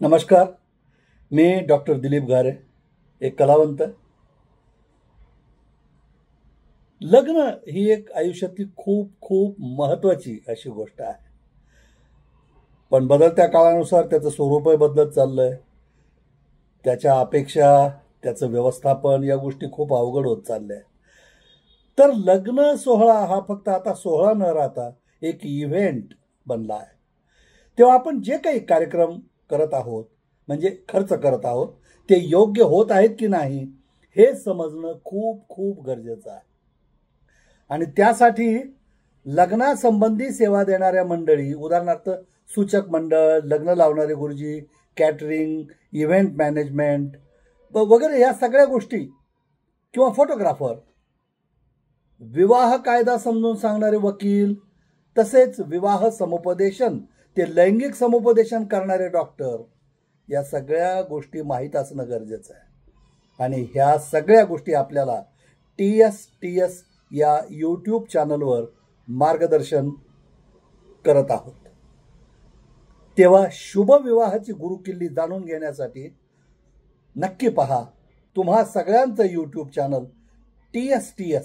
नमस्कार. मी डॉक्टर दिलीप घारे, एक कलावंत. लग्न ही एक आयुष्यातली खूप खूप महत्वाची अशी गोष्ट आहे. पण बदलत्या काळानुसार त्याचं स्वरूपही बदलत चाललंय. त्याच्या अपेक्षा, त्याचं व्यवस्थापन या गोष्टी खूप अवघड होत चालल्या. तर लग्न सोहळा हा फक्त आता सोहळा न राहता एक इव्हेंट बनला आहे. तेव्हा आपण जे काही कार्यक्रम करत आहोत, म्हणजे खर्च करत आहोत, ते योग्य होत आहेत की नाही हे समजणं खूप खूप गरजेचं आहे. आणि त्यासाठी लग्नासंबंधी सेवा देणाऱ्या मंडळी, उदाहरणार्थ सूचक मंडळ, लग्न लावणारे गुरुजी, कॅटरिंग, इव्हेंट मॅनेजमेंट वगैरे या सगळ्या गोष्टी, किंवा फोटोग्राफर, विवाह कायदा समजून सांगणारे वकील, तसेच विवाह समुपदेशन ते लैंगिक समुपदेशन करणारे डॉक्टर, या सगळ्या गोष्टी माहीत असणं गरजेचं आहे. आणि ह्या सगळ्या गोष्टी आपल्याला TS या यूट्यूब चॅनलवर मार्गदर्शन करत आहोत. तेव्हा शुभविवाहाची गुरुकिल्ली जाणून घेण्यासाठी नक्की पहा तुम्हा सगळ्यांचं यूट्यूब चॅनल TS.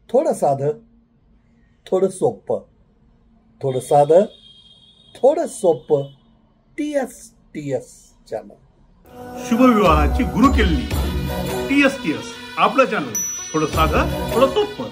थोडं साधं, थोडं सोपं, थोडं साधं, थोडं सोपं. TS channel. शुभविवाहाची गुरुकिल्ली. TS आपलं चॅनल. थोडं साधं, थोडं सोपं.